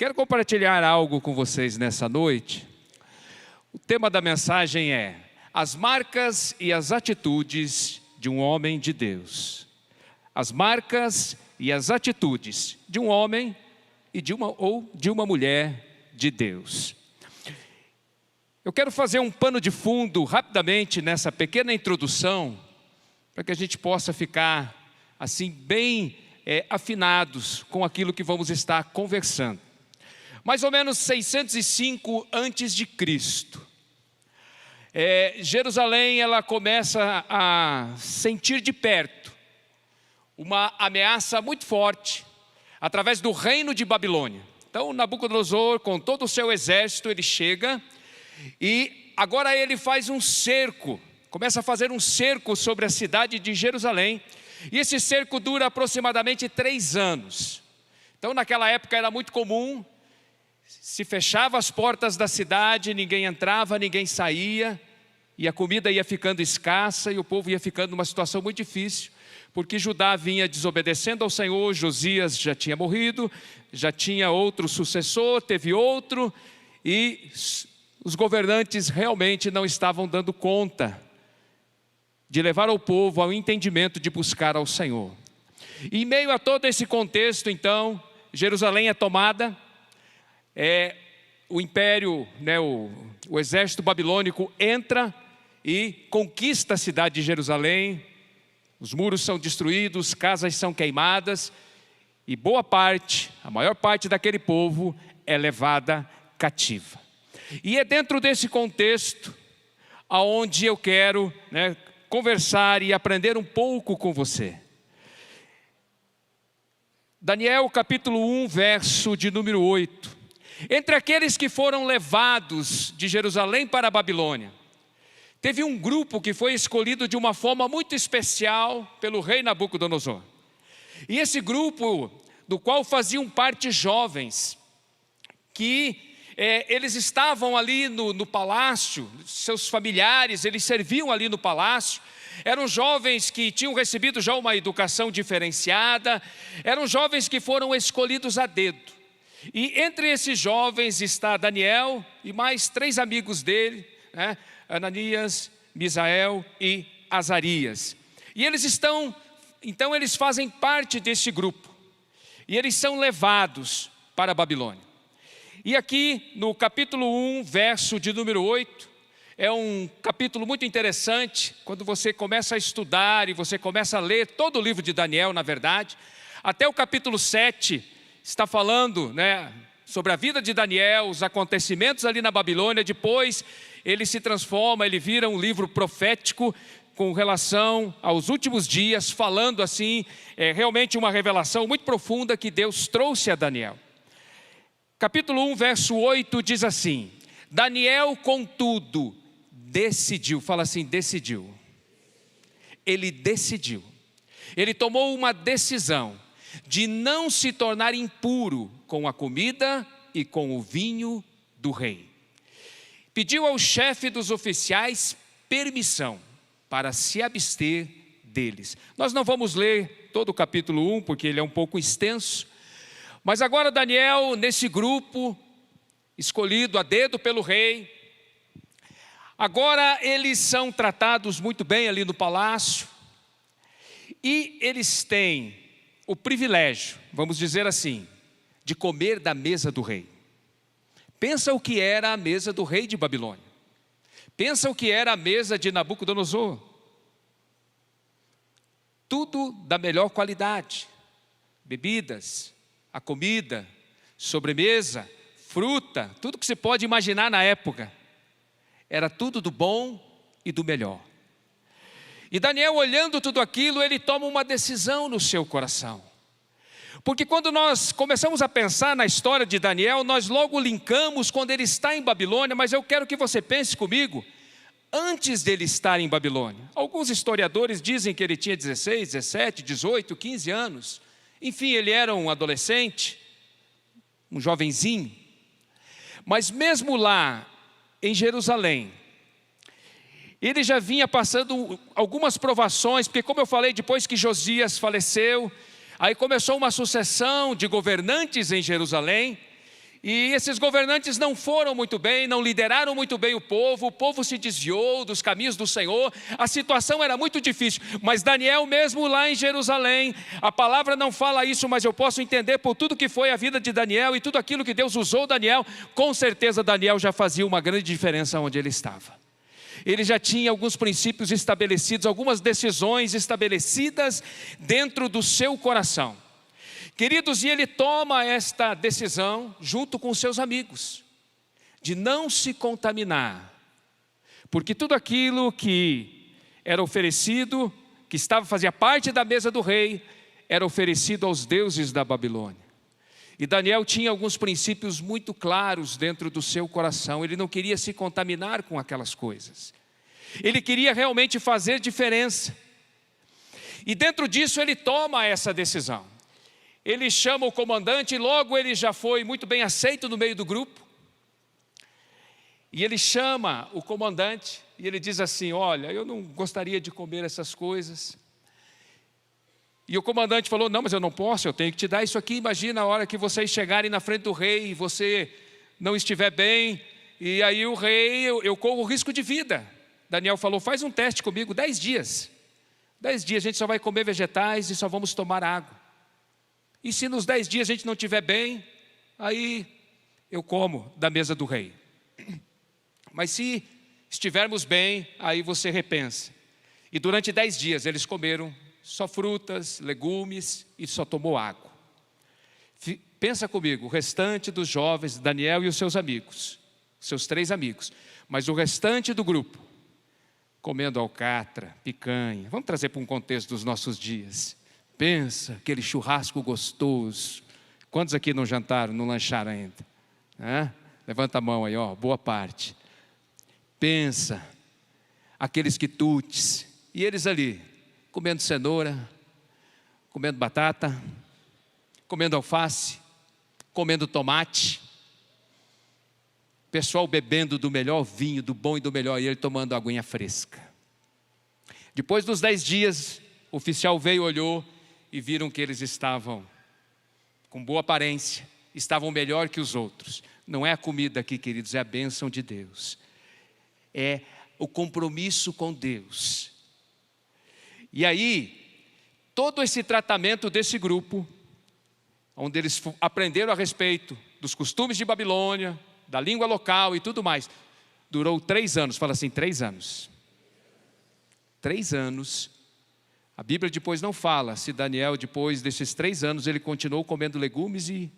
Quero compartilhar algo com vocês nessa noite. O tema da mensagem é as marcas e as atitudes de um homem de Deus. As marcas e as atitudes de um homem e de uma mulher de Deus. Eu quero fazer um pano de fundo rapidamente nessa pequena introdução, para que a gente possa ficar assim bem afinados com aquilo que vamos estar conversando. Mais ou menos 605 antes de Cristo. Jerusalém ela começa a sentir de perto uma ameaça muito forte através do reino de Babilônia. Então Nabucodonosor, com todo o seu exército, ele chega e agora ele faz um cerco, começa a fazer um cerco sobre a cidade de Jerusalém, e esse cerco dura aproximadamente 3 anos. Então naquela época era muito comum, se fechava as portas da cidade, ninguém entrava, ninguém saía, e a comida ia ficando escassa, e o povo ia ficando numa situação muito difícil, porque Judá vinha desobedecendo ao Senhor. Josias já tinha morrido, já tinha outro sucessor, teve outro, e os governantes realmente não estavam dando conta de levar o povo ao entendimento de buscar ao Senhor. E em meio a todo esse contexto, então, Jerusalém é tomada, o império, o exército babilônico entra e conquista a cidade de Jerusalém. Os muros são destruídos, casas são queimadas, e boa parte, a maior parte daquele povo é levada cativa. E é dentro desse contexto aonde eu quero conversar e aprender um pouco com você. Daniel capítulo 1, verso de número 8. Entre aqueles que foram levados de Jerusalém para a Babilônia, teve um grupo que foi escolhido de uma forma muito especial pelo rei Nabucodonosor. E esse grupo, do qual faziam parte jovens, que eles estavam ali no palácio, seus familiares, eles serviam ali no palácio. Eram jovens que tinham recebido já uma educação diferenciada, eram jovens que foram escolhidos a dedo. E entre esses jovens está Daniel e mais 3 amigos dele, Ananias, Misael e Azarias. E então eles fazem parte deste grupo. E eles são levados para a Babilônia. E aqui no capítulo 1, verso de número 8, é um capítulo muito interessante, quando você começa a estudar e você começa a ler todo o livro de Daniel, na verdade. Até o capítulo 7 está falando sobre a vida de Daniel, os acontecimentos ali na Babilônia. Depois ele se transforma, ele vira um livro profético com relação aos últimos dias, falando assim, realmente uma revelação muito profunda que Deus trouxe a Daniel. Capítulo 1, verso 8 diz assim: Daniel, contudo, decidiu, fala assim, decidiu. Ele decidiu, ele tomou uma decisão de não se tornar impuro com a comida e com o vinho do rei. Pediu ao chefe dos oficiais permissão para se abster deles. Nós não vamos ler todo o capítulo 1, porque ele é um pouco extenso. Mas agora Daniel, nesse grupo, escolhido a dedo pelo rei, agora eles são tratados muito bem ali no palácio, e eles têm o privilégio, vamos dizer assim, de comer da mesa do rei. Pensa o que era a mesa do rei de Babilônia. Pensa o que era a mesa de Nabucodonosor. Tudo da melhor qualidade. Bebidas, a comida, sobremesa, fruta, tudo que você pode imaginar na época. Era tudo do bom e do melhor. E Daniel, olhando tudo aquilo, ele toma uma decisão no seu coração. Porque quando nós começamos a pensar na história de Daniel, nós logo linkamos quando ele está em Babilônia, mas eu quero que você pense comigo, antes dele estar em Babilônia. Alguns historiadores dizem que ele tinha 16, 17, 18, 15 anos. Enfim, ele era um adolescente, um jovenzinho. Mas mesmo lá, em Jerusalém, ele já vinha passando algumas provações, porque como eu falei, depois que Josias faleceu, aí começou uma sucessão de governantes em Jerusalém, E esses governantes não foram muito bem, não lideraram muito bem o povo se desviou dos caminhos do Senhor, a situação era muito difícil. Mas Daniel mesmo lá em Jerusalém, a palavra não fala isso, mas eu posso entender por tudo que foi a vida de Daniel e tudo aquilo que Deus usou Daniel, com certeza Daniel já fazia uma grande diferença onde ele estava. Ele já tinha alguns princípios estabelecidos, algumas decisões estabelecidas dentro do seu coração. Queridos, e ele toma esta decisão junto com seus amigos, de não se contaminar, porque tudo aquilo que era oferecido, que fazia parte da mesa do rei, era oferecido aos deuses da Babilônia. E Daniel tinha alguns princípios muito claros dentro do seu coração, ele não queria se contaminar com aquelas coisas, ele queria realmente fazer diferença, e dentro disso ele toma essa decisão. Ele chama o comandante e logo ele já foi muito bem aceito no meio do grupo. E ele chama o comandante e ele diz assim: olha, eu não gostaria de comer essas coisas. E o comandante falou: não, mas eu não posso, eu tenho que te dar isso aqui. Imagina a hora que vocês chegarem na frente do rei e você não estiver bem, e aí o rei, eu corro risco de vida. Daniel falou: faz um teste comigo, 10 dias. 10 dias a gente só vai comer vegetais e só vamos tomar água. E se nos 10 dias a gente não estiver bem, aí eu como da mesa do rei. Mas se estivermos bem, aí você repensa. E durante 10 dias eles comeram só frutas, legumes e só tomou água. Pensa comigo, o restante dos jovens, Daniel e os seus amigos, seus 3 amigos, mas o restante do grupo, comendo alcatra, picanha. Vamos trazer para um contexto dos nossos dias. Pensa, aquele churrasco gostoso. Quantos aqui não jantaram, não lancharam ainda? Levanta a mão aí, ó, boa parte. Pensa, aqueles quitutes, e eles ali, comendo cenoura, comendo batata, comendo alface, comendo tomate. Pessoal bebendo do melhor vinho, do bom e do melhor, e ele tomando aguinha fresca. Depois dos 10 dias, o oficial veio, olhou, e viram que eles estavam com boa aparência, estavam melhor que os outros. Não é a comida aqui, queridos, é a bênção de Deus. É o compromisso com Deus. E aí, todo esse tratamento desse grupo, onde eles aprenderam a respeito dos costumes de Babilônia, da língua local e tudo mais, durou 3 anos, fala assim, 3 anos. 3 anos. A Bíblia depois não fala se Daniel, depois desses 3 anos, ele continuou comendo legumes e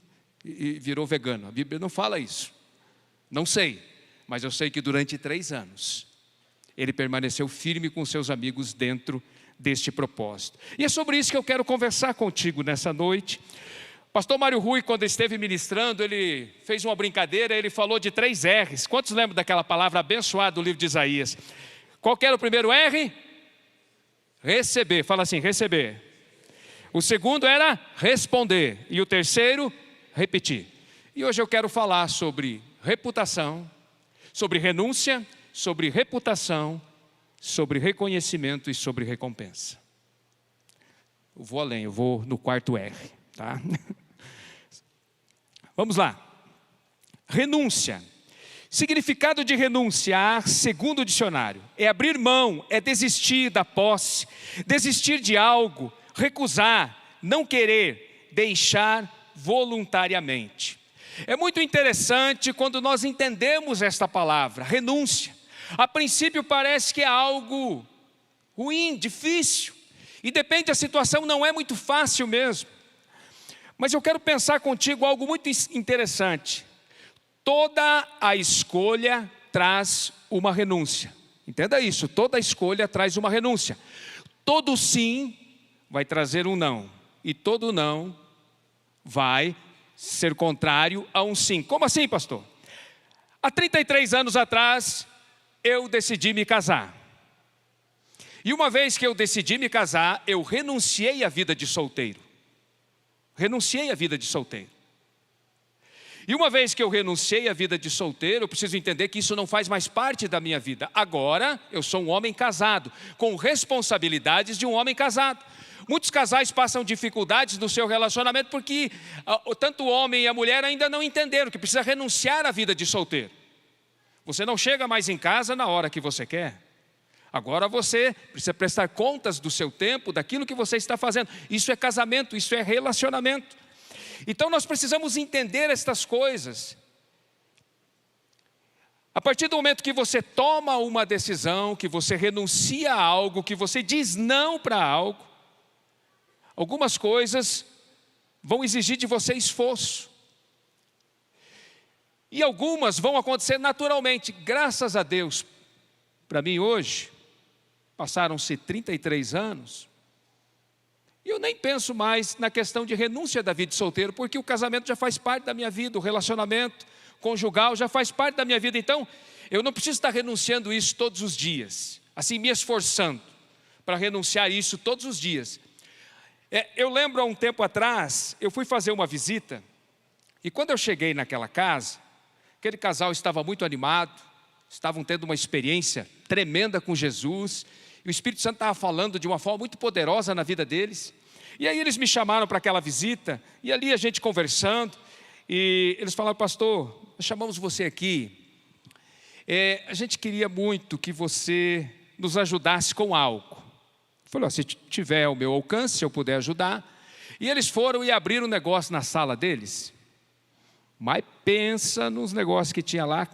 virou vegano. A Bíblia não fala isso. Não sei, mas eu sei que durante 3 anos, ele permaneceu firme com seus amigos dentro deste propósito. E é sobre isso que eu quero conversar contigo nessa noite. Pastor Mário Rui, quando esteve ministrando, ele fez uma brincadeira, ele falou de 3 R's. Quantos lembram daquela palavra abençoada do livro de Isaías? Qual que era o primeiro R? Receber, fala assim, receber. O segundo era responder. E o terceiro, repetir. E hoje eu quero falar sobre reputação, sobre renúncia, sobre reputação, sobre reconhecimento e sobre recompensa. Eu vou além, eu vou no 4º R, tá? Vamos lá. Renúncia. Significado de renunciar, segundo o dicionário, é abrir mão, é desistir da posse, desistir de algo, recusar, não querer, deixar voluntariamente. É muito interessante quando nós entendemos esta palavra, renúncia. A princípio parece que é algo ruim, difícil, e depende da situação, não é muito fácil mesmo. Mas eu quero pensar contigo algo muito interessante. Toda a escolha traz uma renúncia. Entenda isso, toda escolha traz uma renúncia. Todo sim vai trazer um não. E todo não vai ser contrário a um sim. Como assim, pastor? Há 33 anos atrás, eu decidi me casar. E uma vez que eu decidi me casar, eu renunciei à vida de solteiro. Renunciei à vida de solteiro. E uma vez que eu renunciei à vida de solteiro, eu preciso entender que isso não faz mais parte da minha vida. Agora, eu sou um homem casado, com responsabilidades de um homem casado. Muitos casais passam dificuldades no seu relacionamento porque tanto o homem e a mulher ainda não entenderam que precisa renunciar à vida de solteiro. Você não chega mais em casa na hora que você quer. Agora você precisa prestar contas do seu tempo, daquilo que você está fazendo. Isso é casamento, isso é relacionamento. Então nós precisamos entender estas coisas. A partir do momento que você toma uma decisão, que você renuncia a algo, que você diz não para algo, algumas coisas vão exigir de você esforço. E algumas vão acontecer naturalmente. Graças a Deus, para mim hoje, passaram-se 33 anos, e eu nem penso mais na questão de renúncia da vida de solteiro, porque o casamento já faz parte da minha vida, o relacionamento conjugal já faz parte da minha vida. Então, eu não preciso estar renunciando isso todos os dias, assim me esforçando para renunciar isso todos os dias. Eu lembro há um tempo atrás, eu fui fazer uma visita, e quando eu cheguei naquela casa, aquele casal estava muito animado, estavam tendo uma experiência tremenda com Jesus, e o Espírito Santo estava falando de uma forma muito poderosa na vida deles. E aí eles me chamaram para aquela visita, e ali a gente conversando, e eles falaram: pastor, nós chamamos você aqui, a gente queria muito que você nos ajudasse com algo. Eu falei: se tiver ao meu alcance, se eu puder ajudar. E eles foram e abriram um negócio na sala deles, mas pensa nos negócios que tinha lá,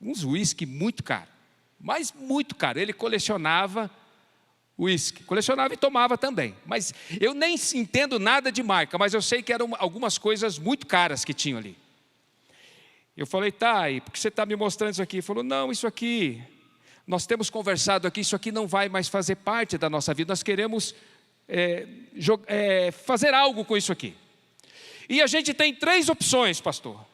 uns uísque muito caro, mas muito caro. Ele colecionava uísque, colecionava e tomava também, mas eu nem entendo nada de marca, mas eu sei que eram algumas coisas muito caras que tinham ali. Eu falei: tá, e por que você está me mostrando isso aqui? Ele falou: não, isso aqui, nós temos conversado aqui, isso aqui não vai mais fazer parte da nossa vida, nós queremos fazer algo com isso aqui. E a gente tem 3 opções, pastor.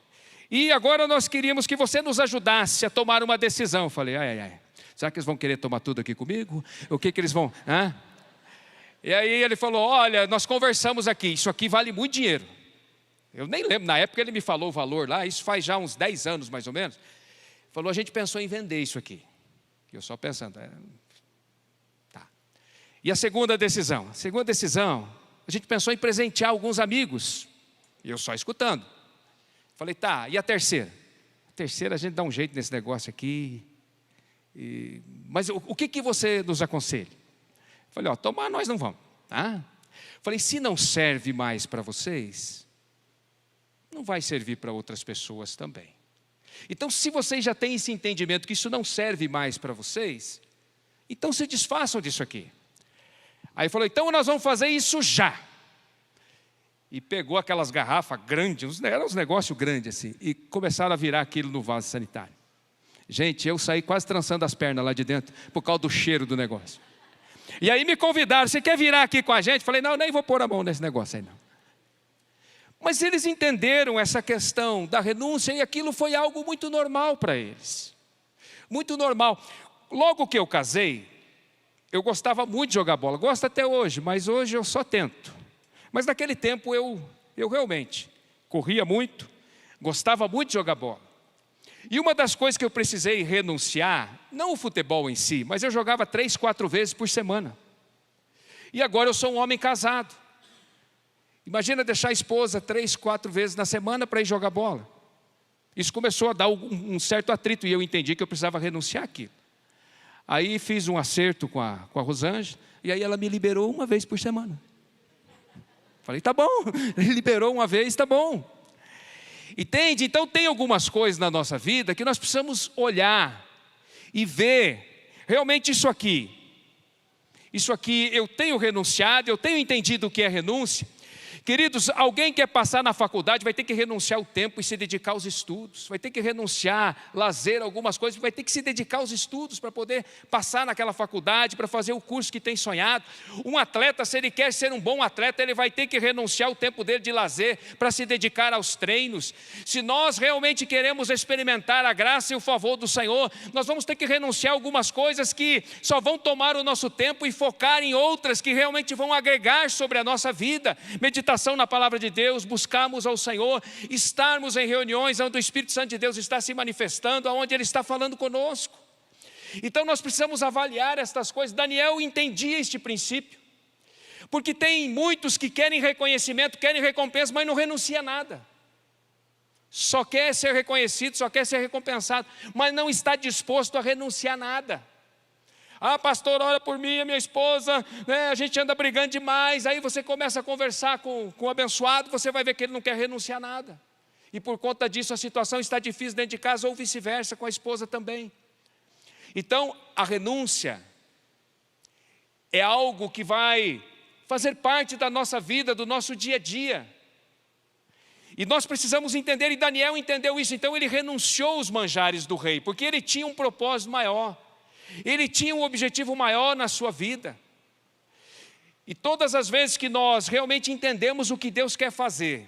E agora nós queríamos que você nos ajudasse a tomar uma decisão. Eu falei: será que eles vão querer tomar tudo aqui comigo? O que eles vão... E aí ele falou: olha, nós conversamos aqui, isso aqui vale muito dinheiro. Eu nem lembro, na época ele me falou o valor lá, isso faz já uns 10 anos mais ou menos. Falou: a gente pensou em vender isso aqui. Eu só pensando, tá. E a segunda decisão? A segunda decisão, a gente pensou em presentear alguns amigos. E eu só escutando. Falei: tá, e a terceira? A terceira a gente dá um jeito nesse negócio aqui. Mas o que você nos aconselha? Falei: tomar nós não vamos, tá? Falei: se não serve mais para vocês, não vai servir para outras pessoas também. Então, se vocês já têm esse entendimento que isso não serve mais para vocês, então se desfaçam disso aqui. Aí falou: então nós vamos fazer isso já. E pegou aquelas garrafas grandes, eram uns negócios grandes assim, e começaram a virar aquilo no vaso sanitário. Gente, eu saí quase trançando as pernas lá de dentro, por causa do cheiro do negócio. E aí me convidaram: você quer virar aqui com a gente? Falei: não, nem vou pôr a mão nesse negócio aí não. Mas eles entenderam essa questão da renúncia, e aquilo foi algo muito normal para eles. Muito normal. Logo que eu casei, eu gostava muito de jogar bola, gosto até hoje, mas hoje eu só tento. Mas naquele tempo eu realmente corria muito, gostava muito de jogar bola. E uma das coisas que eu precisei renunciar, não o futebol em si, mas eu jogava 3, 4 vezes por semana. E agora eu sou um homem casado. Imagina deixar a esposa 3, 4 vezes na semana para ir jogar bola. Isso começou a dar um certo atrito, e eu entendi que eu precisava renunciar àquilo. Aí fiz um acerto com a Rosângela, e aí ela me liberou uma vez por semana. Falei: tá bom, ele liberou uma vez, tá bom. Entende? Então tem algumas coisas na nossa vida que nós precisamos olhar e ver, realmente isso aqui eu tenho renunciado, eu tenho entendido o que é renúncia. Queridos, alguém quer passar na faculdade, vai ter que renunciar o tempo e se dedicar aos estudos, vai ter que renunciar lazer, algumas coisas, vai ter que se dedicar aos estudos para poder passar naquela faculdade, para fazer o curso que tem sonhado. Um atleta, se ele quer ser um bom atleta, ele vai ter que renunciar o tempo dele de lazer para se dedicar aos treinos. Se nós realmente queremos experimentar a graça e o favor do Senhor, nós vamos ter que renunciar algumas coisas que só vão tomar o nosso tempo e focar em outras que realmente vão agregar sobre a nossa vida. Meditação na palavra de Deus, buscarmos ao Senhor, estarmos em reuniões onde o Espírito Santo de Deus está se manifestando, onde Ele está falando conosco. Então nós precisamos avaliar estas coisas. Daniel entendia este princípio. Porque tem muitos que querem reconhecimento, querem recompensa, mas não renuncia a nada. Só quer ser reconhecido, só quer ser recompensado, mas não está disposto a renunciar a nada. Ah, pastor, ora por mim, a minha esposa, né, a gente anda brigando demais. Aí você começa a conversar com o abençoado, você vai ver que ele não quer renunciar a nada. E por conta disso a situação está difícil dentro de casa, ou vice-versa, com a esposa também. Então, a renúncia é algo que vai fazer parte da nossa vida, do nosso dia a dia. E nós precisamos entender, e Daniel entendeu isso. Então ele renunciou aos manjares do rei, porque ele tinha um propósito maior. Ele tinha um objetivo maior na sua vida. E todas as vezes que nós realmente entendemos o que Deus quer fazer,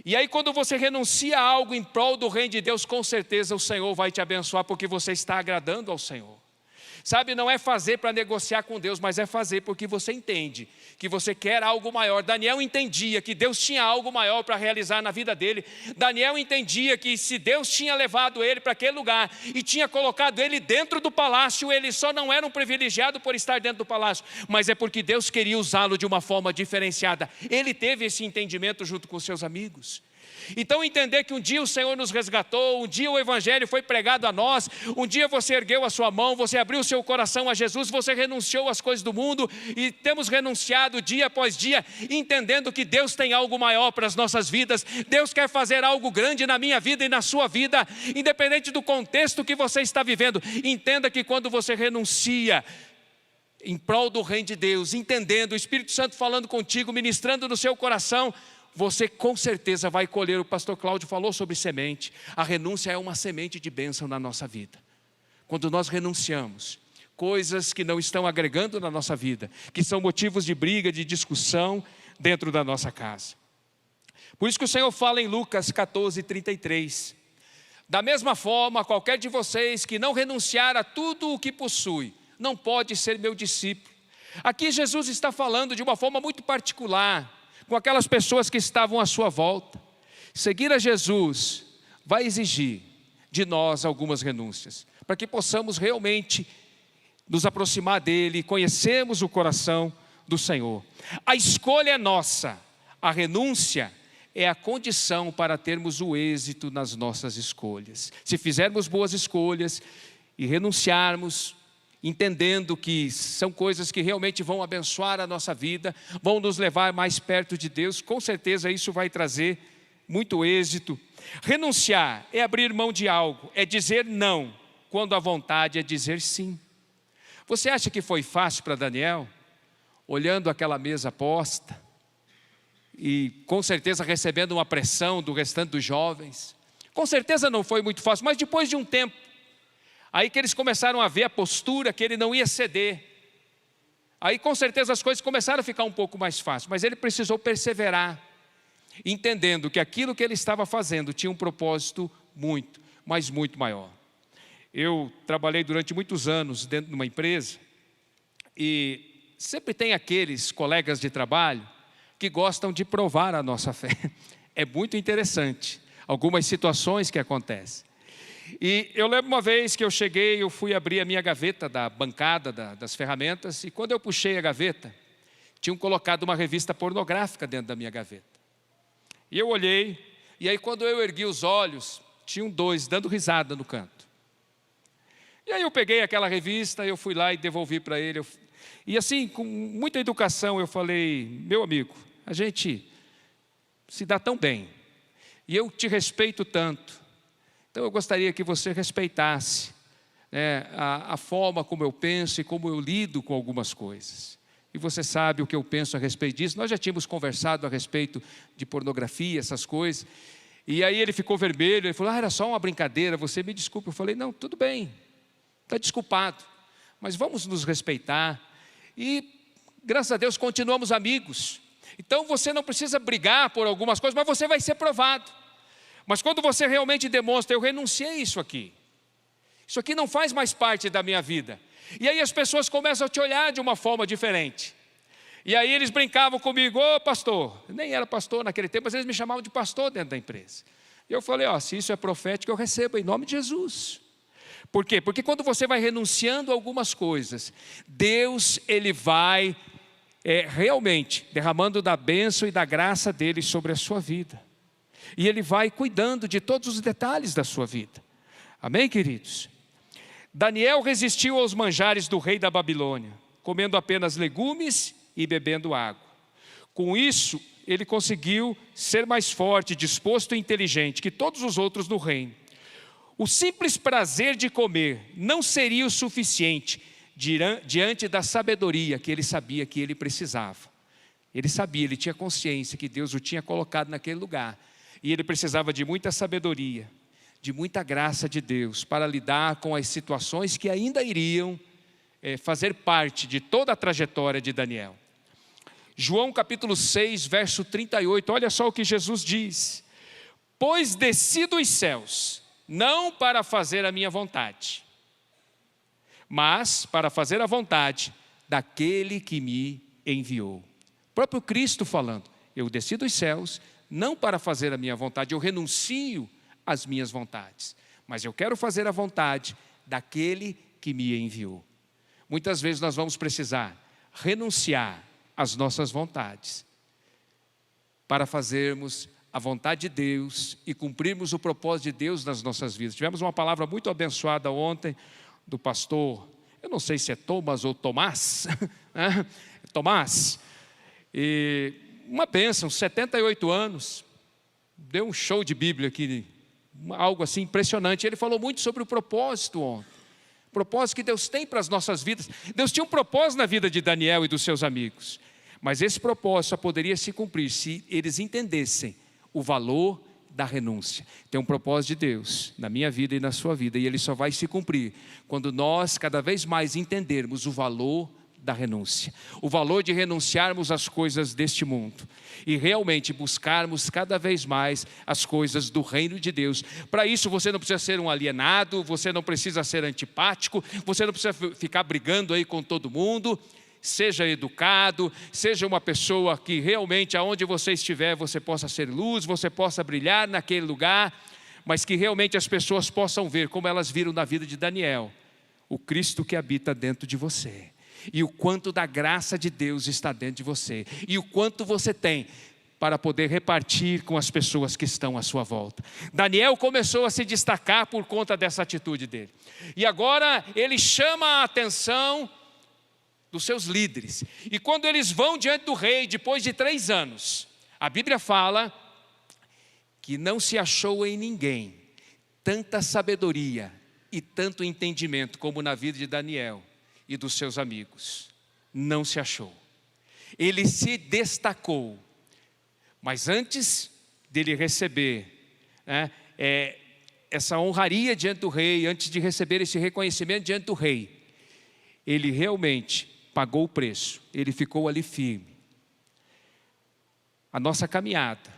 e aí quando você renuncia a algo em prol do reino de Deus, com certeza o Senhor vai te abençoar, porque você está agradando ao Senhor. Sabe, não é fazer para negociar com Deus, mas é fazer porque você entende que você quer algo maior. Daniel entendia que Deus tinha algo maior para realizar na vida dele. Daniel entendia que se Deus tinha levado ele para aquele lugar e tinha colocado ele dentro do palácio, ele só não era um privilegiado por estar dentro do palácio, mas é porque Deus queria usá-lo de uma forma diferenciada. Ele teve esse entendimento junto com seus amigos. Então entender que um dia o Senhor nos resgatou, um dia o Evangelho foi pregado a nós, um dia você ergueu a sua mão, você abriu o seu coração a Jesus, você renunciou às coisas do mundo, e temos renunciado dia após dia, entendendo que Deus tem algo maior para as nossas vidas. Deus quer fazer algo grande na minha vida e na sua vida, independente do contexto que você está vivendo. Entenda que quando você renuncia em prol do reino de Deus, entendendo, o Espírito Santo falando contigo, ministrando no seu coração, você com certeza vai colher. O pastor Cláudio falou sobre semente. A renúncia é uma semente de bênção na nossa vida. Quando nós renunciamos coisas que não estão agregando na nossa vida, que são motivos de briga, de discussão dentro da nossa casa. Por isso que o Senhor fala em Lucas 14:33. Da mesma forma, qualquer de vocês que não renunciar a tudo o que possui, não pode ser meu discípulo. Aqui Jesus está falando de uma forma muito particular com aquelas pessoas que estavam à sua volta. Seguir a Jesus vai exigir de nós algumas renúncias, para que possamos realmente nos aproximar dele, conhecermos o coração do Senhor. A escolha é nossa, a renúncia é a condição para termos o êxito nas nossas escolhas. Se fizermos boas escolhas e renunciarmos, entendendo que são coisas que realmente vão abençoar a nossa vida, vão nos levar mais perto de Deus, com certeza isso vai trazer muito êxito. Renunciar é abrir mão de algo, é dizer não, quando a vontade é dizer sim. Você acha que foi fácil para Daniel, olhando aquela mesa posta, e com certeza recebendo uma pressão do restante dos jovens? Com certeza não foi muito fácil, mas depois de um tempo, aí que eles começaram a ver a postura, que ele não ia ceder. Aí com certeza as coisas começaram a ficar um pouco mais fáceis, mas ele precisou perseverar, entendendo que aquilo que ele estava fazendo tinha um propósito muito, mas muito maior. Eu trabalhei durante muitos anos dentro de uma empresa, e sempre tem aqueles colegas de trabalho que gostam de provar a nossa fé. É muito interessante algumas situações que acontecem. E eu lembro uma vez que eu cheguei, eu fui abrir a minha gaveta da bancada das ferramentas, e quando eu puxei a gaveta, tinham colocado uma revista pornográfica dentro da minha gaveta. E eu olhei, e aí quando eu ergui os olhos, tinham dois dando risada no canto. E aí eu peguei aquela revista, eu fui lá e devolvi para ele. E assim, com muita educação, eu falei: meu amigo, a gente se dá tão bem, e eu te respeito tanto, então eu gostaria que você respeitasse a forma como eu penso e como eu lido com algumas coisas. E você sabe o que eu penso a respeito disso. Nós já tínhamos conversado a respeito de pornografia, essas coisas. E aí ele ficou vermelho, ele falou: era só uma brincadeira, você me desculpe. Eu falei: não, tudo bem, está desculpado, mas vamos nos respeitar. E graças a Deus continuamos amigos. Então você não precisa brigar por algumas coisas, mas você vai ser provado. Mas quando você realmente demonstra: eu renunciei a isso aqui não faz mais parte da minha vida. E aí as pessoas começam a te olhar de uma forma diferente. E aí eles brincavam comigo: ô pastor, eu nem era pastor naquele tempo, mas eles me chamavam de pastor dentro da empresa. E eu falei: se isso é profético, eu recebo em nome de Jesus. Por quê? Porque quando você vai renunciando a algumas coisas, Deus, Ele vai realmente derramando da bênção e da graça dele sobre a sua vida. E ele vai cuidando de todos os detalhes da sua vida. Amém, queridos? Daniel resistiu aos manjares do rei da Babilônia, comendo apenas legumes e bebendo água. Com isso, ele conseguiu ser mais forte, disposto e inteligente que todos os outros no reino. O simples prazer de comer não seria o suficiente diante da sabedoria que ele sabia que ele precisava. Ele sabia, ele tinha consciência que Deus o tinha colocado naquele lugar. E ele precisava de muita sabedoria, de muita graça de Deus para lidar com as situações que ainda iriam fazer parte de toda a trajetória de Daniel. João capítulo 6, verso 38, olha só o que Jesus diz: pois desci dos céus, não para fazer a minha vontade, mas para fazer a vontade daquele que me enviou. O próprio Cristo falando, eu desci dos céus, não para fazer a minha vontade, eu renuncio às minhas vontades, mas eu quero fazer a vontade daquele que me enviou. Muitas vezes nós vamos precisar renunciar às nossas vontades, para fazermos a vontade de Deus e cumprirmos o propósito de Deus nas nossas vidas. Tivemos uma palavra muito abençoada ontem, do pastor, eu não sei se é Thomas ou Tomás, Tomás, e uma bênção, 78 anos, deu um show de Bíblia aqui, algo assim impressionante. Ele falou muito sobre o propósito ontem, o propósito que Deus tem para as nossas vidas. Deus tinha um propósito na vida de Daniel e dos seus amigos, mas esse propósito só poderia se cumprir se eles entendessem o valor da renúncia. Tem um propósito de Deus na minha vida e na sua vida, e ele só vai se cumprir quando nós cada vez mais entendermos o valor da renúncia, o valor de renunciarmos às coisas deste mundo e realmente buscarmos cada vez mais as coisas do reino de Deus. Para isso você não precisa ser um alienado, você não precisa ser antipático, você não precisa ficar brigando aí com todo mundo. Seja educado, seja uma pessoa que realmente aonde você estiver você possa ser luz, você possa brilhar naquele lugar, mas que realmente as pessoas possam ver, como elas viram na vida de Daniel, o Cristo que habita dentro de você, e o quanto da graça de Deus está dentro de você, e o quanto você tem para poder repartir com as pessoas que estão à sua volta. Daniel começou a se destacar por conta dessa atitude dele, e agora ele chama a atenção dos seus líderes. E quando eles vão diante do rei, depois de 3 anos, a Bíblia fala que não se achou em ninguém tanta sabedoria e tanto entendimento como na vida de Daniel e dos seus amigos. Não se achou. Ele se destacou. Mas antes dele receber essa honraria diante do rei, antes de receber esse reconhecimento diante do rei, ele realmente pagou o preço, ele ficou ali firme. A nossa caminhada,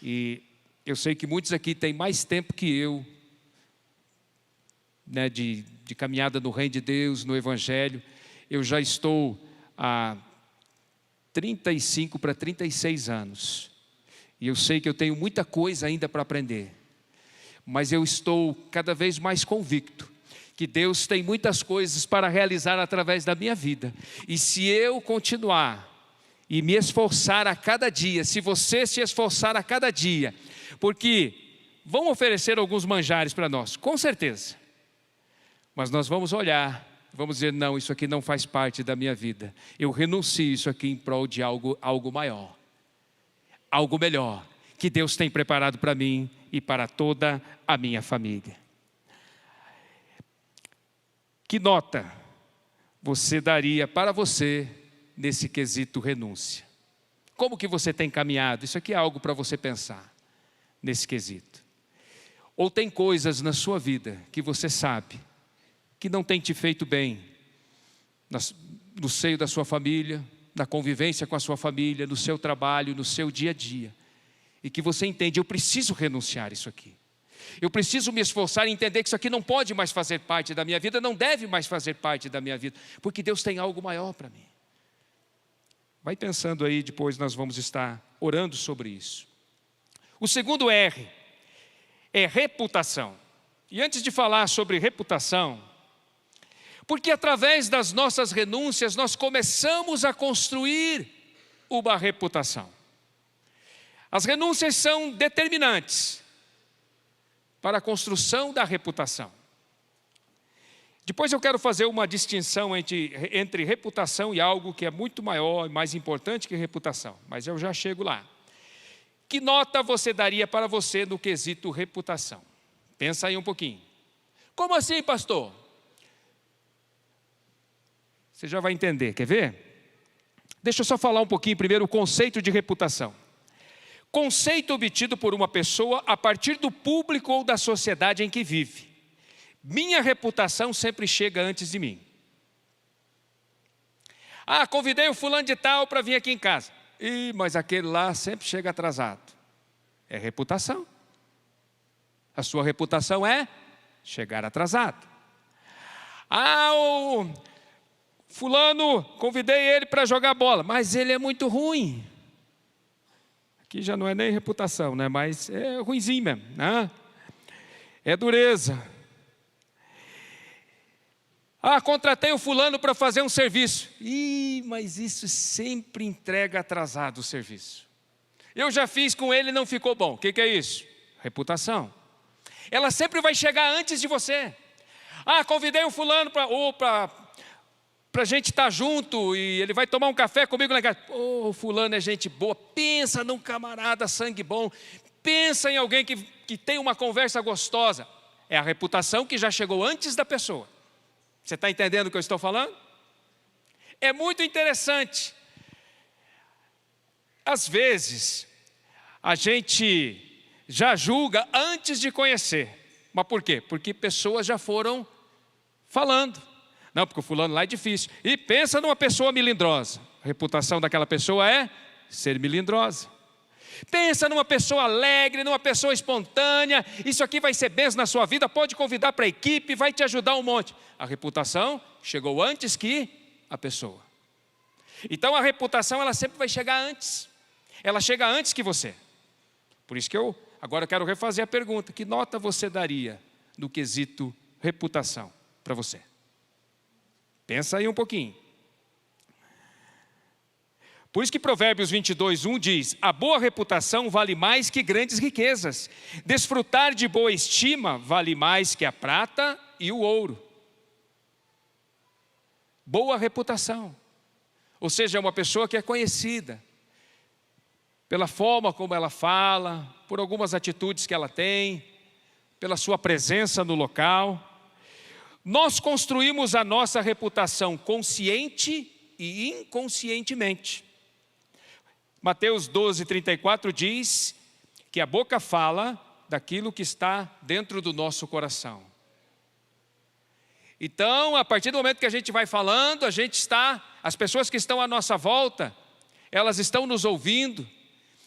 e eu sei que muitos aqui têm mais tempo que eu, de caminhada no reino de Deus, no Evangelho. Eu já estou há 35 para 36 anos, e eu sei que eu tenho muita coisa ainda para aprender, mas eu estou cada vez mais convicto que Deus tem muitas coisas para realizar através da minha vida. E se eu continuar e me esforçar a cada dia, se você se esforçar a cada dia, porque vão oferecer alguns manjares para nós, com certeza, mas nós vamos olhar, vamos dizer, não, isso aqui não faz parte da minha vida, eu renuncio isso aqui em prol de algo maior, algo melhor, que Deus tem preparado para mim e para toda a minha família. Que nota você daria para você nesse quesito renúncia? Como que você tem caminhado? Isso aqui é algo para você pensar nesse quesito. Ou tem coisas na sua vida que você sabe que não tem te feito bem, no seio da sua família, na convivência com a sua família, no seu trabalho, no seu dia a dia, e que você entende, eu preciso renunciar isso aqui. Eu preciso me esforçar e entender que isso aqui não pode mais fazer parte da minha vida, não deve mais fazer parte da minha vida, porque Deus tem algo maior para mim. Vai pensando aí, depois nós vamos estar orando sobre isso. O segundo R é reputação. E antes de falar sobre reputação, Porque através das nossas renúncias nós começamos a construir uma reputação. As renúncias são determinantes para a construção da reputação. Depois eu quero fazer uma distinção entre reputação e algo que é muito maior e mais importante que reputação, mas eu já chego lá. Que nota você daria para você no quesito reputação? Pensa aí um pouquinho. Como assim, pastor? Você já vai entender, quer ver? Deixa eu só falar um pouquinho primeiro o conceito de reputação. Conceito obtido por uma pessoa a partir do público ou da sociedade em que vive. Minha reputação sempre chega antes de mim. Convidei o fulano de tal para vir aqui em casa. Mas aquele lá sempre chega atrasado. É reputação. A sua reputação é chegar atrasado. O fulano, convidei ele para jogar bola, mas ele é muito ruim. Aqui já não é nem reputação, né? Mas é ruinzinho mesmo, né? É dureza. Contratei o fulano para fazer um serviço. Mas isso sempre entrega atrasado o serviço. Eu já fiz com ele e não ficou bom. O que é isso? Reputação. Ela sempre vai chegar antes de você. Convidei o fulano para a gente estar junto e ele vai tomar um café comigo lá em casa. O fulano é gente boa. Pensa num camarada sangue bom. Pensa em alguém que tem uma conversa gostosa. É a reputação que já chegou antes da pessoa. Você está entendendo o que eu estou falando? É muito interessante. Às vezes, a gente já julga antes de conhecer. Mas por quê? Porque pessoas já foram falando. Não, porque o fulano lá é difícil. E pensa numa pessoa melindrosa. A reputação daquela pessoa é ser melindrosa. Pensa numa pessoa alegre, numa pessoa espontânea. Isso aqui vai ser bênção na sua vida. Pode convidar para a equipe, vai te ajudar um monte. A reputação chegou antes que a pessoa. Então a reputação ela sempre vai chegar antes. Ela chega antes que você. Por isso que agora eu quero refazer a pergunta. Que nota você daria no quesito reputação para você? Pensa aí um pouquinho. Por isso que Provérbios 22:1 diz: a boa reputação vale mais que grandes riquezas. Desfrutar de boa estima vale mais que a prata e o ouro. Boa reputação. Ou seja, é uma pessoa que é conhecida pela forma como ela fala, por algumas atitudes que ela tem, pela sua presença no local. Nós construímos a nossa reputação consciente e inconscientemente. Mateus 12:34 diz que a boca fala daquilo que está dentro do nosso coração. Então, a partir do momento que a gente vai falando, as pessoas que estão à nossa volta, elas estão nos ouvindo,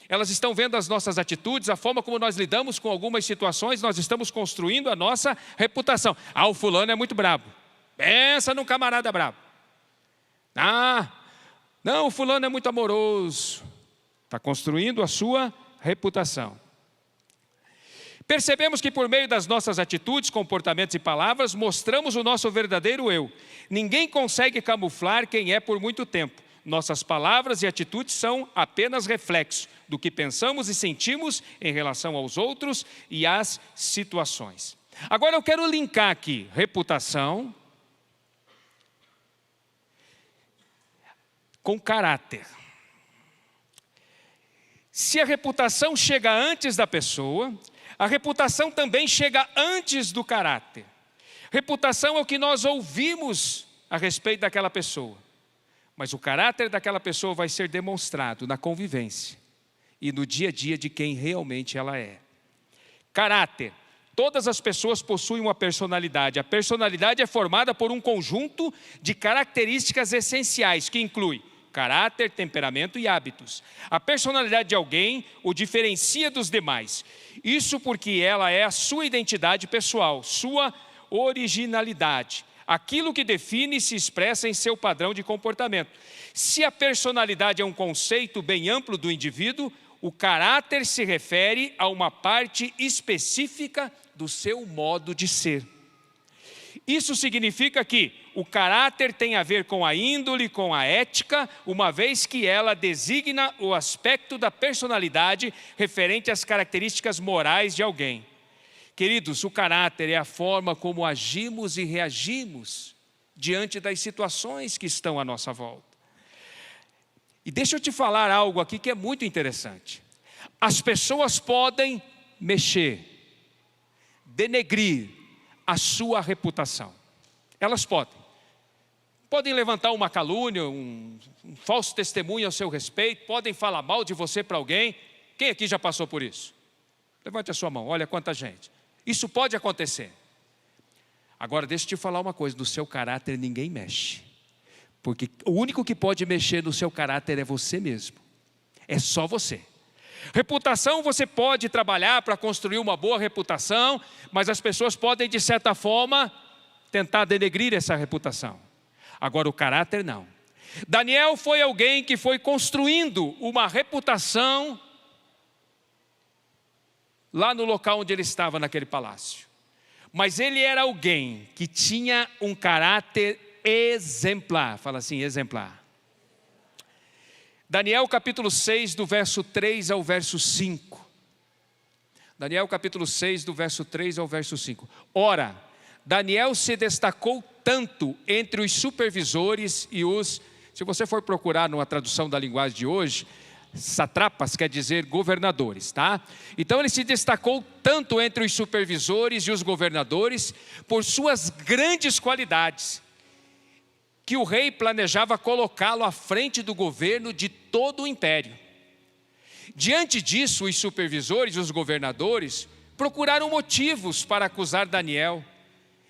elas estão vendo as nossas atitudes, a forma como nós lidamos com algumas situações, nós estamos construindo a nossa reputação. O fulano é muito brabo. Pensa num camarada brabo. Não, o fulano é muito amoroso. Está construindo a sua reputação. Percebemos que por meio das nossas atitudes, comportamentos e palavras, mostramos o nosso verdadeiro eu. Ninguém consegue camuflar quem é por muito tempo. Nossas palavras e atitudes são apenas reflexo do que pensamos e sentimos em relação aos outros e às situações. Agora eu quero linkar aqui reputação com caráter. Se a reputação chega antes da pessoa, a reputação também chega antes do caráter. Reputação é o que nós ouvimos a respeito daquela pessoa. Mas o caráter daquela pessoa vai ser demonstrado na convivência e no dia a dia de quem realmente ela é. Caráter. Todas as pessoas possuem uma personalidade. A personalidade é formada por um conjunto de características essenciais que inclui caráter, temperamento e hábitos. A personalidade de alguém o diferencia dos demais. Isso porque ela é a sua identidade pessoal, sua originalidade. Aquilo que define e se expressa em seu padrão de comportamento. Se a personalidade é um conceito bem amplo do indivíduo, o caráter se refere a uma parte específica do seu modo de ser. Isso significa que o caráter tem a ver com a índole, com a ética, uma vez que ela designa o aspecto da personalidade referente às características morais de alguém. Queridos, o caráter é a forma como agimos e reagimos diante das situações que estão à nossa volta. E deixa eu te falar algo aqui que é muito interessante. As pessoas podem mexer, denegrir a sua reputação. Elas podem. Podem levantar uma calúnia, um falso testemunho ao seu respeito, podem falar mal de você para alguém. Quem aqui já passou por isso? Levante a sua mão, olha quanta gente. Isso pode acontecer. Agora deixa eu te falar uma coisa, no seu caráter ninguém mexe. Porque o único que pode mexer no seu caráter é você mesmo. É só você. Reputação você pode trabalhar para construir uma boa reputação, mas as pessoas podem de certa forma tentar denegrir essa reputação. Agora o caráter não. Daniel foi alguém que foi construindo uma reputação lá no local onde ele estava naquele palácio. Mas ele era alguém que tinha um caráter exemplar. Fala assim, exemplar. Daniel capítulo 6, do verso 3 ao verso 5. Daniel capítulo 6, do verso 3 ao verso 5. Ora, Daniel se destacou tanto entre os supervisores e os, se você for procurar numa tradução da linguagem de hoje, satrapas quer dizer governadores, tá? Então ele se destacou tanto entre os supervisores e os governadores por suas grandes qualidades, que o rei planejava colocá-lo à frente do governo de todo o império. Diante disso, os supervisores e os governadores procuraram motivos para acusar Daniel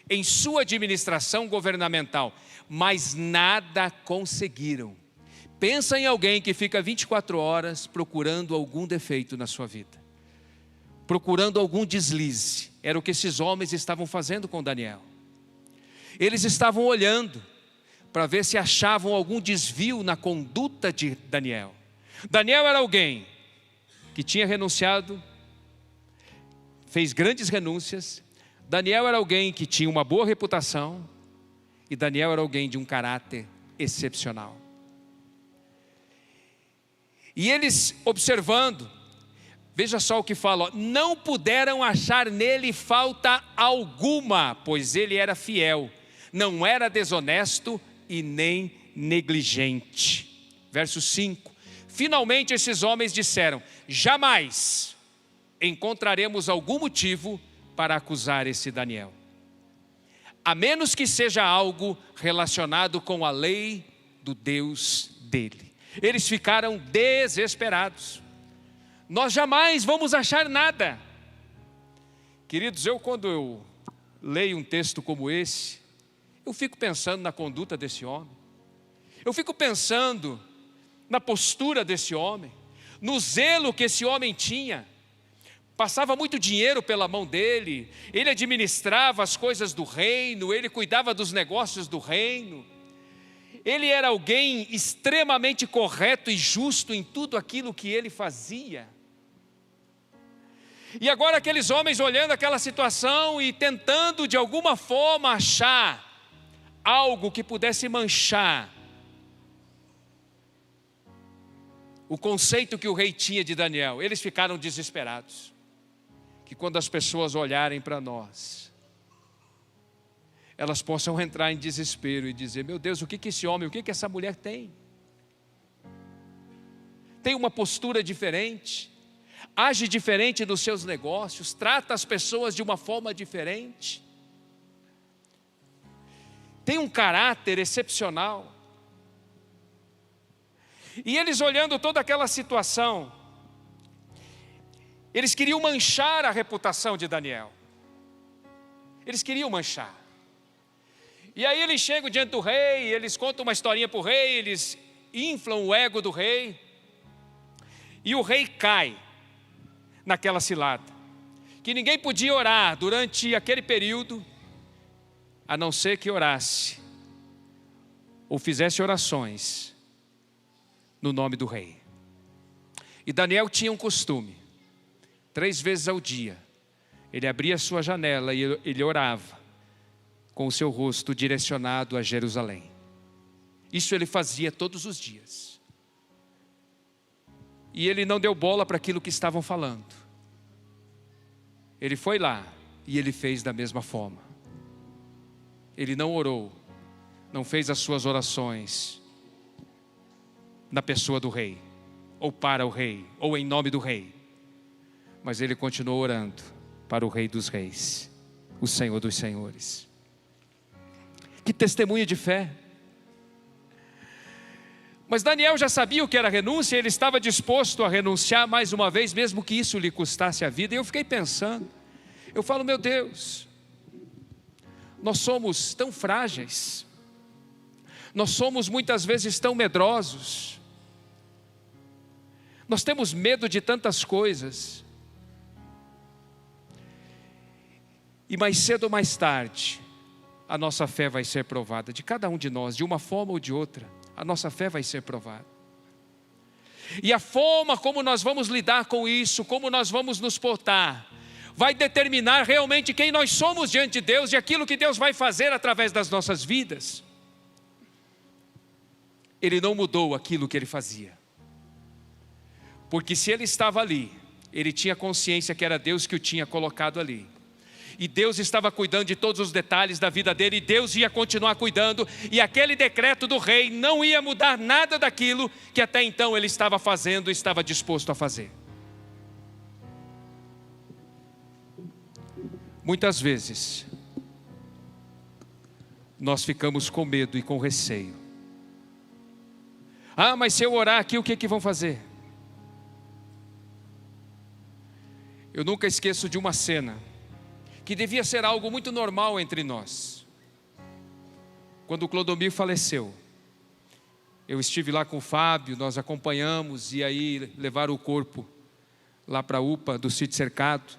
em sua administração governamental, mas nada conseguiram. Pensa em alguém que fica 24 horas procurando algum defeito na sua vida, procurando algum deslize. Era o que esses homens estavam fazendo com Daniel. Eles estavam olhando para ver se achavam algum desvio na conduta de Daniel. Daniel era alguém que tinha renunciado, fez grandes renúncias. Daniel era alguém que tinha uma boa reputação. E Daniel era alguém de um caráter excepcional. E eles observando, veja só o que fala, não puderam achar nele falta alguma, pois ele era fiel, não era desonesto e nem negligente. Verso 5. Finalmente esses homens disseram, jamais encontraremos algum motivo para acusar esse Daniel, a menos que seja algo relacionado com a lei do Deus dele. Eles ficaram desesperados. Nós jamais vamos achar nada. Queridos, quando eu leio um texto como esse, eu fico pensando na conduta desse homem. Eu fico pensando na postura desse homem, no zelo que esse homem tinha. Passava muito dinheiro pela mão dele, ele administrava as coisas do reino, ele cuidava dos negócios do reino. Ele era alguém extremamente correto e justo em tudo aquilo que ele fazia. E agora aqueles homens olhando aquela situação e tentando de alguma forma achar algo que pudesse manchar o conceito que o rei tinha de Daniel. Eles ficaram desesperados. Que quando as pessoas olharem para nós, elas possam entrar em desespero e dizer, meu Deus, o que esse homem, o que essa mulher tem? Tem uma postura diferente, age diferente nos seus negócios, trata as pessoas de uma forma diferente, tem um caráter excepcional. E eles olhando toda aquela situação, eles queriam manchar a reputação de Daniel. Eles queriam manchar. E aí eles chegam diante do rei, eles contam uma historinha para o rei, eles inflam o ego do rei. E o rei cai naquela cilada, que ninguém podia orar durante aquele período, a não ser que orasse, ou fizesse orações no nome do rei. E Daniel tinha um costume, 3 vezes ao dia, ele abria a sua janela e ele orava, com o seu rosto direcionado a Jerusalém. Isso ele fazia todos os dias. E ele não deu bola para aquilo que estavam falando. Ele foi lá e ele fez da mesma forma. Ele não orou, não fez as suas orações na pessoa do rei, ou para o rei, ou em nome do rei. Mas ele continuou orando para o Rei dos Reis, o Senhor dos Senhores. Que testemunho de fé! Mas Daniel já sabia o que era renúncia, ele estava disposto a renunciar mais uma vez, mesmo que isso lhe custasse a vida. E eu fiquei pensando, eu falo, meu Deus, nós somos tão frágeis, nós somos muitas vezes tão medrosos, nós temos medo de tantas coisas, e mais cedo ou mais tarde, a nossa fé vai ser provada, de cada um de nós, de uma forma ou de outra. A nossa fé vai ser provada. E a forma como nós vamos lidar com isso, como nós vamos nos portar, vai determinar realmente quem nós somos diante de Deus e aquilo que Deus vai fazer através das nossas vidas. Ele não mudou aquilo que ele fazia. Porque se ele estava ali, ele tinha consciência que era Deus que o tinha colocado ali. E Deus estava cuidando de todos os detalhes da vida dele, e Deus ia continuar cuidando, e aquele decreto do rei não ia mudar nada daquilo que até então ele estava fazendo, estava disposto a fazer. Muitas vezes, nós ficamos com medo e com receio. Ah, mas se eu orar aqui, o que vão fazer? Eu nunca esqueço de uma cena que devia ser algo muito normal entre nós. Quando o Clodomir faleceu, eu estive lá com o Fábio, nós acompanhamos, e aí levaram o corpo lá para a UPA do sítio cercado,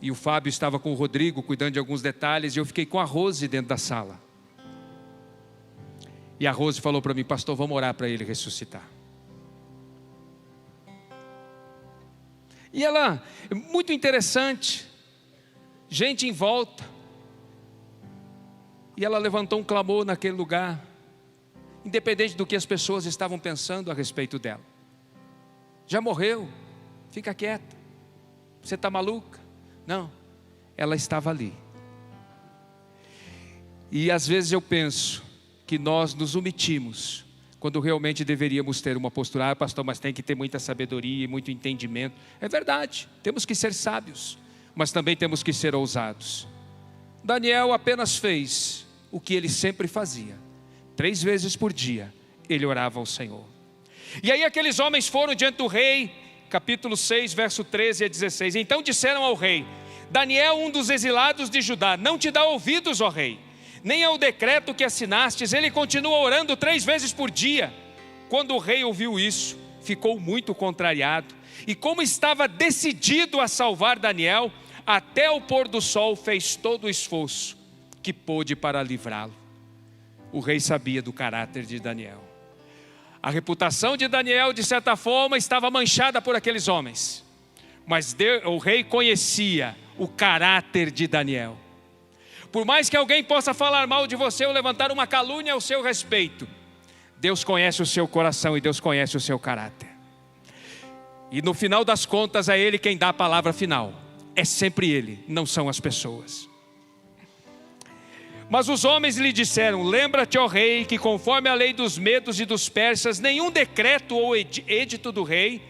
e o Fábio estava com o Rodrigo, cuidando de alguns detalhes, e eu fiquei com a Rose dentro da sala. E a Rose falou para mim, pastor, vamos orar para ele ressuscitar. E ela, muito interessante, gente em volta, e ela levantou um clamor naquele lugar, independente do que as pessoas estavam pensando a respeito dela. Já morreu, fica quieta, você está maluca? Não, ela estava ali. E às vezes eu penso que nós nos omitimos, quando realmente deveríamos ter uma postura, pastor, mas tem que ter muita sabedoria e muito entendimento. É verdade, temos que ser sábios, mas também temos que ser ousados. Daniel apenas fez o que ele sempre fazia. 3 vezes por dia, ele orava ao Senhor. E aí aqueles homens foram diante do rei, capítulo 6, verso 13 a 16. Então disseram ao rei, Daniel, um dos exilados de Judá, não te dá ouvidos, ó rei, nem ao decreto que assinastes. Ele continua orando 3 vezes por dia. Quando o rei ouviu isso, ficou muito contrariado. E como estava decidido a salvar Daniel, até o pôr do sol fez todo o esforço que pôde para livrá-lo. O rei sabia do caráter de Daniel. A reputação de Daniel, de certa forma, estava manchada por aqueles homens. Mas o rei conhecia o caráter de Daniel. Por mais que alguém possa falar mal de você ou levantar uma calúnia ao seu respeito, Deus conhece o seu coração e Deus conhece o seu caráter. E no final das contas é Ele quem dá a palavra final. É sempre Ele, não são as pessoas. Mas os homens lhe disseram, lembra-te, ó rei, que conforme a lei dos medos e dos persas, nenhum decreto ou edito do rei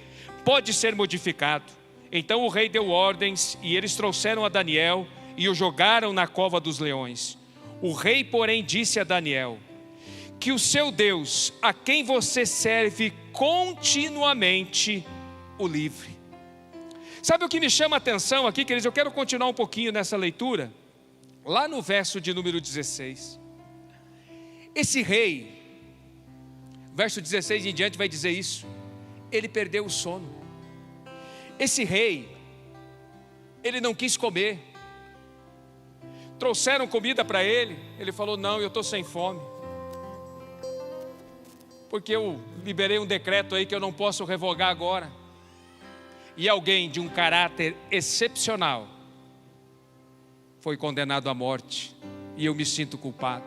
pode ser modificado. Então o rei deu ordens e eles trouxeram a Daniel e o jogaram na cova dos leões. O rei, porém, disse a Daniel, que o seu Deus, a quem você serve continuamente, o livre. Sabe o que me chama a atenção aqui, queridos? Eu quero continuar um pouquinho nessa leitura. Lá no verso de número 16. Esse rei, verso 16 em diante vai dizer isso. Ele perdeu o sono. Esse rei, ele não quis comer. Trouxeram comida para ele. Ele falou, não, eu estou sem fome. Porque eu liberei um decreto aí que eu não posso revogar agora. E alguém de um caráter excepcional foi condenado à morte e eu me sinto culpado.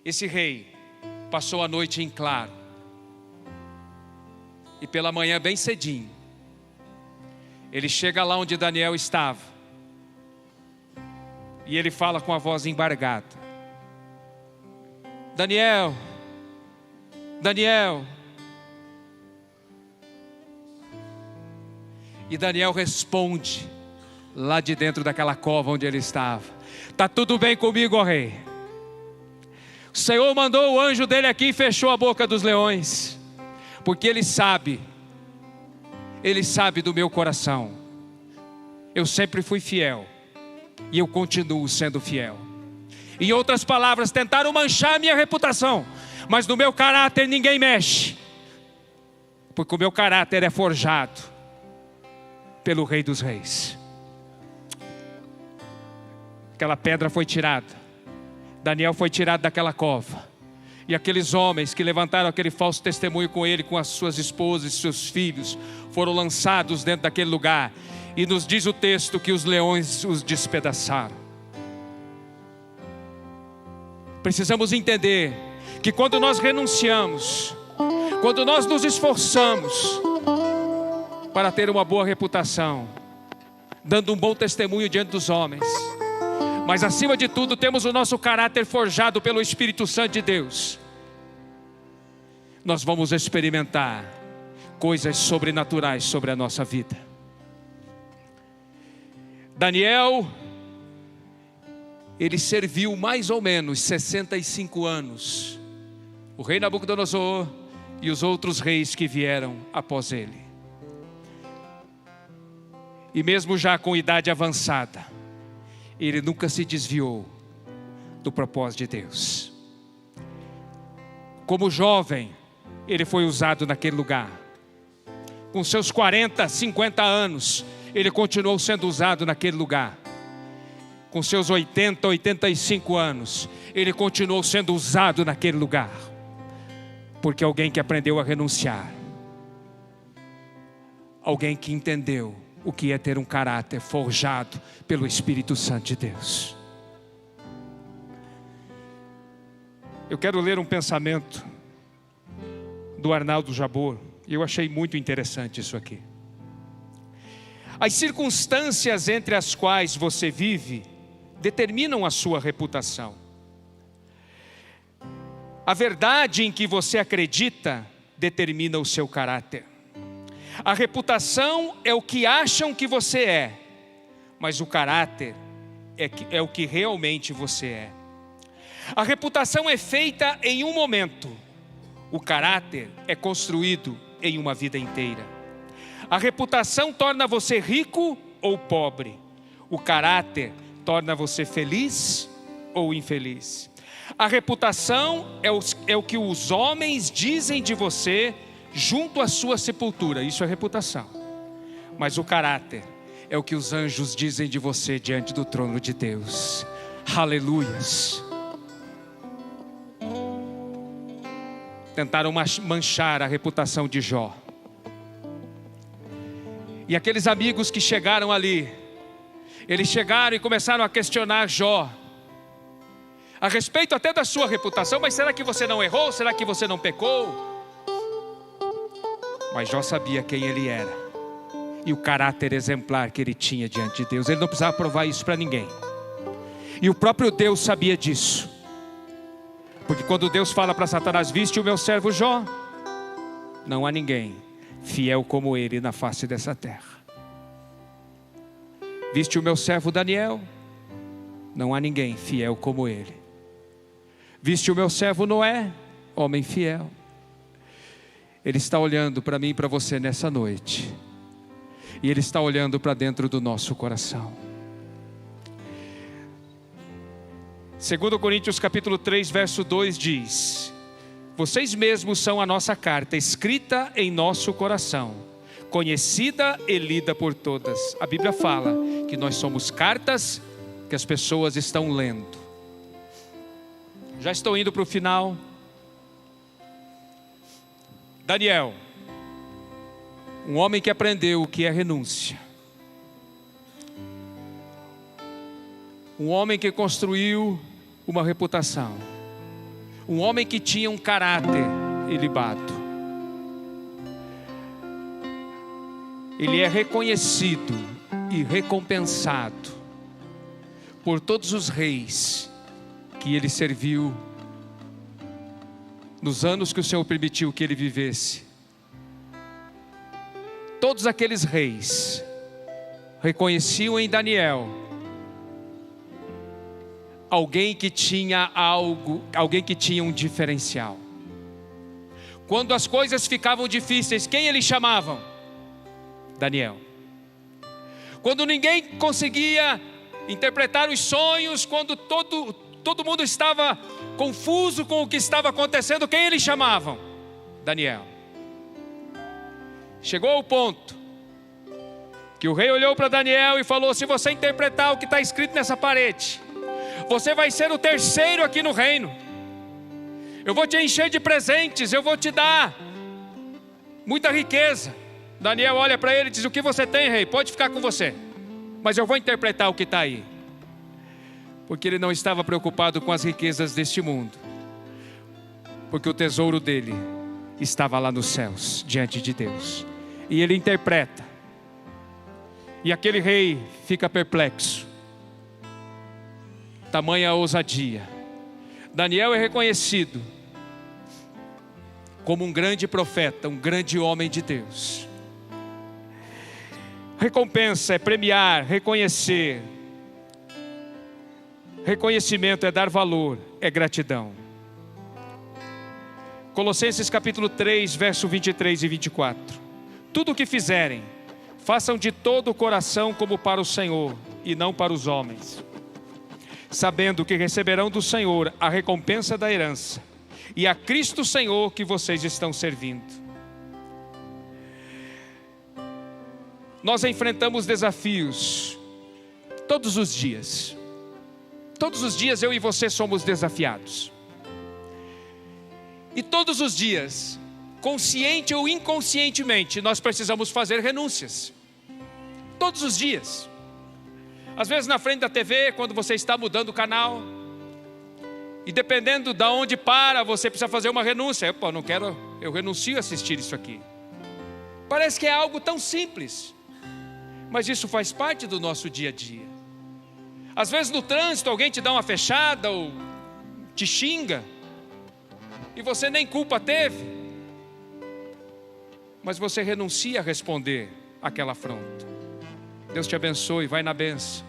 Esse rei passou a noite em claro, e pela manhã bem cedinho, ele chega lá onde Daniel estava, e ele fala com a voz embargada: Daniel, Daniel. E Daniel responde, lá de dentro daquela cova onde ele estava: está tudo bem comigo, ó rei. O Senhor mandou o anjo dele aqui e fechou a boca dos leões, porque Ele sabe do meu coração. Eu sempre fui fiel, e eu continuo sendo fiel. Em outras palavras, tentaram manchar a minha reputação, mas no meu caráter ninguém mexe, porque o meu caráter é forjado pelo Rei dos Reis. Aquela pedra foi tirada, Daniel foi tirado daquela cova, e aqueles homens que levantaram aquele falso testemunho com ele, com as suas esposas e seus filhos, foram lançados dentro daquele lugar, e nos diz o texto que os leões os despedaçaram. Precisamos entender que quando nós renunciamos, quando nós nos esforçamos para ter uma boa reputação, dando um bom testemunho diante dos homens, mas acima de tudo temos o nosso caráter forjado pelo Espírito Santo de Deus, nós vamos experimentar coisas sobrenaturais sobre a nossa vida. Daniel, ele serviu mais ou menos 65 anos, o rei Nabucodonosor e os outros reis que vieram após ele. E mesmo já com idade avançada, ele nunca se desviou do propósito de Deus. Como jovem, ele foi usado naquele lugar. Com seus 40, 50 anos, ele continuou sendo usado naquele lugar. Com seus 80, 85 anos, ele continuou sendo usado naquele lugar. Porque alguém que aprendeu a renunciar, alguém que entendeu o que é ter um caráter forjado pelo Espírito Santo de Deus. Eu quero ler um pensamento do Arnaldo Jabor, e eu achei muito interessante isso aqui. As circunstâncias entre as quais você vive determinam a sua reputação. A verdade em que você acredita determina o seu caráter. A reputação é o que acham que você é, mas o caráter é o que realmente você é. A reputação é feita em um momento, o caráter é construído em uma vida inteira. A reputação torna você rico ou pobre, o caráter torna você feliz ou infeliz. A reputação é o que os homens dizem de você junto à sua sepultura, isso é reputação. Mas o caráter é o que os anjos dizem de você diante do trono de Deus. Aleluias. Tentaram manchar a reputação de Jó. E aqueles amigos que chegaram ali, eles chegaram e começaram a questionar Jó, a respeito até da sua reputação. Mas será que você não errou? Será que você não pecou? Mas Jó sabia quem ele era e o caráter exemplar que ele tinha diante de Deus. Ele não precisava provar isso para ninguém. E o próprio Deus sabia disso. Porque quando Deus fala para Satanás: viste o meu servo Jó? Não há ninguém fiel como ele na face dessa terra. Viste o meu servo Daniel? Não há ninguém fiel como ele. Viste o meu servo Noé? Homem fiel. Ele está olhando para mim e para você nessa noite. E Ele está olhando para dentro do nosso coração. 2 Coríntios capítulo 3, verso 2 diz: vocês mesmos são a nossa carta, escrita em nosso coração, conhecida e lida por todas. A Bíblia fala que nós somos cartas que as pessoas estão lendo. Já estou indo para o final. Daniel, um homem que aprendeu o que é renúncia. Um homem que construiu uma reputação. Um homem que tinha um caráter ilibado. Ele é reconhecido e recompensado por todos os reis que ele serviu nos anos que o Senhor permitiu que ele vivesse. Todos aqueles reis reconheciam em Daniel alguém que tinha algo, alguém que tinha um diferencial. Quando as coisas ficavam difíceis, quem eles chamavam? Daniel. Quando ninguém conseguia interpretar os sonhos, quando todo mundo estava confuso com o que estava acontecendo, quem eles chamavam? Daniel. Chegou ao ponto que o rei olhou para Daniel e falou: se você interpretar o que está escrito nessa parede, você vai ser o terceiro aqui no reino. Eu vou te encher de presentes, eu vou te dar muita riqueza. Daniel olha para ele e diz: o que você tem, rei? Pode ficar com você, mas eu vou interpretar o que está aí. Porque ele não estava preocupado com as riquezas deste mundo, porque o tesouro dele estava lá nos céus, diante de Deus. E ele interpreta, e aquele rei fica perplexo. Tamanha ousadia. Daniel é reconhecido como um grande profeta, um grande homem de Deus. Recompensa é premiar, reconhecer. Reconhecimento é dar valor, é gratidão. Colossenses capítulo 3, verso 23 e 24. Tudo o que fizerem, façam de todo o coração como para o Senhor e não para os homens, sabendo que receberão do Senhor a recompensa da herança, e a Cristo Senhor que vocês estão servindo. Nós enfrentamos desafios todos os dias. Todos os dias eu e você somos desafiados. E todos os dias, consciente ou inconscientemente, nós precisamos fazer renúncias. Todos os dias. Às vezes na frente da TV, quando você está mudando o canal, e dependendo de onde para, você precisa fazer uma renúncia. Eu renuncio a assistir isso aqui. Parece que é algo tão simples, mas isso faz parte do nosso dia a dia. Às vezes no trânsito alguém te dá uma fechada ou te xinga, e você nem culpa teve, mas você renuncia a responder aquela afronta. Deus te abençoe, vai na bênção.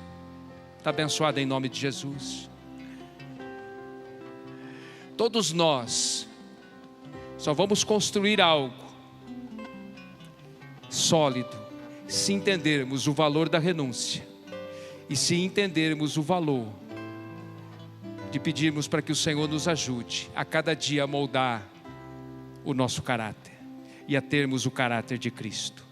Está abençoado em nome de Jesus. Todos nós só vamos construir algo sólido se entendermos o valor da renúncia e se entendermos o valor de pedirmos para que o Senhor nos ajude a cada dia a moldar o nosso caráter e a termos o caráter de Cristo.